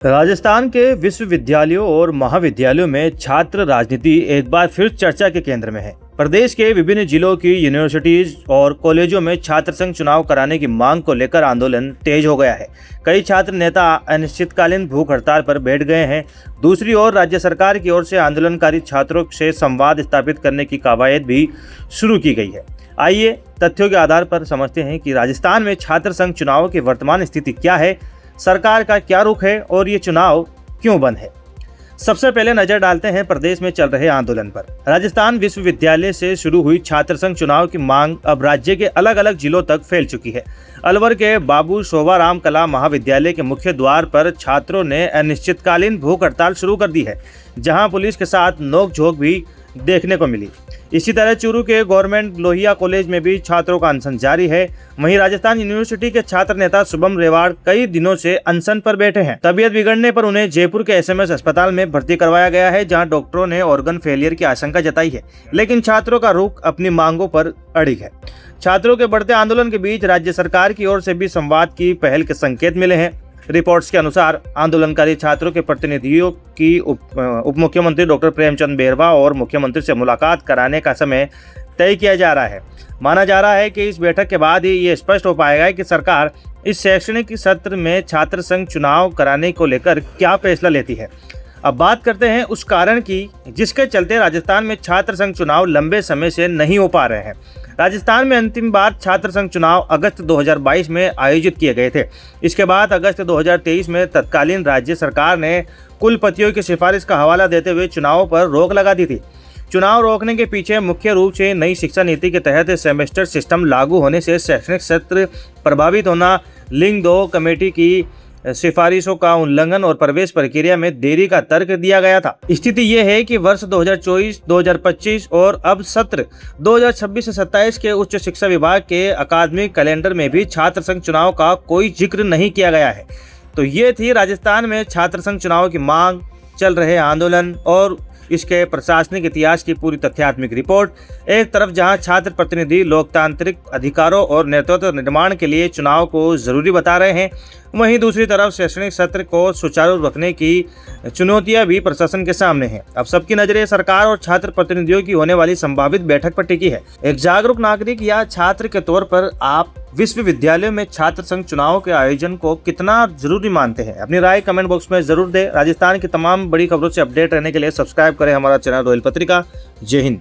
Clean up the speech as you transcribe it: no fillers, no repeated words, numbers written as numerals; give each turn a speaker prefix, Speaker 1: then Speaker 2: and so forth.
Speaker 1: राजस्थान के विश्वविद्यालयों और महाविद्यालयों में छात्र राजनीति एक बार फिर चर्चा के केंद्र में है। प्रदेश के विभिन्न जिलों की यूनिवर्सिटीज और कॉलेजों में छात्र संघ चुनाव कराने की मांग को लेकर आंदोलन तेज हो गया है। कई छात्र नेता अनिश्चितकालीन भूख हड़ताल पर बैठ गए हैं। दूसरी ओर राज्य सरकार की ओर से आंदोलनकारी छात्रों से संवाद स्थापित करने की कवायद भी शुरू की गई है। आइए तथ्यों के आधार पर समझते हैं कि राजस्थान में छात्र संघ चुनाव की वर्तमान स्थिति क्या है, सरकार का क्या रुख है और ये चुनाव क्यों बंद है। सबसे पहले नजर डालते हैं प्रदेश में चल रहे आंदोलन पर। राजस्थान विश्वविद्यालय से शुरू हुई छात्र संघ चुनाव की मांग अब राज्य के अलग अलग जिलों तक फैल चुकी है। अलवर के बाबू शोभाराम कला महाविद्यालय के मुख्य द्वार पर छात्रों ने अनिश्चितकालीन भूख हड़ताल शुरू कर दी है, जहां पुलिस के साथ नोकझोंक भी देखने को मिली। इसी तरह चूरू के गवर्नमेंट लोहिया कॉलेज में भी छात्रों का अनशन जारी है। वहीं राजस्थान यूनिवर्सिटी के छात्र नेता शुभम रेवाड़ कई दिनों से अनशन पर बैठे हैं। तबीयत बिगड़ने पर उन्हें जयपुर के एसएमएस अस्पताल में भर्ती करवाया गया है, जहां डॉक्टरों ने ऑर्गन फेलियर की आशंका जताई है, लेकिन छात्रों का रुख अपनी मांगों पर अड़िग है। छात्रों के बढ़ते आंदोलन के बीच राज्य सरकार की ओर से भी संवाद की पहल के संकेत मिले हैं। रिपोर्ट्स के अनुसार आंदोलनकारी छात्रों के प्रतिनिधियों की उप मुख्यमंत्री डॉक्टर प्रेमचंद बेरवा और मुख्यमंत्री से मुलाकात कराने का समय तय किया जा रहा है। माना जा रहा है कि इस बैठक के बाद ही ये स्पष्ट हो पाएगा कि सरकार इस शैक्षणिक सत्र में छात्र संघ चुनाव कराने को लेकर क्या फैसला लेती है। अब बात करते हैं उस कारण की जिसके चलते राजस्थान में छात्र संघ चुनाव लंबे समय से नहीं हो पा रहे हैं। राजस्थान में अंतिम बार छात्र संघ चुनाव अगस्त 2022 में आयोजित किए गए थे। इसके बाद अगस्त 2023 में तत्कालीन राज्य सरकार ने कुलपतियों की सिफारिश का हवाला देते हुए चुनाव पर रोक लगा दी थी। चुनाव रोकने के पीछे मुख्य रूप से नई शिक्षा नीति के तहत सेमेस्टर सिस्टम लागू होने से शैक्षणिक सत्र प्रभावित होना, लिंग 2 कमेटी की सिफारिशों का उल्लंघन और प्रवेश प्रक्रिया में देरी का तर्क दिया गया था। स्थिति ये है कि वर्ष 2024, 2025 और अब सत्र 2026 से 27 के उच्च शिक्षा विभाग के अकादमिक कैलेंडर में भी छात्र संघ चुनाव का कोई जिक्र नहीं किया गया है। तो ये थी राजस्थान में छात्र संघ चुनाव की मांग, चल रहे आंदोलन और इसके प्रशासनिक इतिहास की पूरी तथ्यात्मक रिपोर्ट। एक तरफ जहां छात्र प्रतिनिधि लोकतांत्रिक अधिकारों और नेतृत्व निर्माण के लिए चुनाव को जरूरी बता रहे हैं, वहीं दूसरी तरफ शैक्षणिक सत्र को सुचारू रखने की चुनौतियां भी प्रशासन के सामने हैं। अब सबकी नजरें सरकार और छात्र प्रतिनिधियों की होने वाली संभावित बैठक पर टिकी है। एक जागरूक नागरिक या छात्र के तौर पर आप विश्वविद्यालयों में छात्र संघ चुनाव के आयोजन को कितना जरूरी मानते हैं? अपनी राय कमेंट बॉक्स में जरूर दें। राजस्थान की तमाम बड़ी खबरों से अपडेट रहने के लिए सब्सक्राइब करें हमारा चैनल रॉयल पत्रिका। जय हिंद।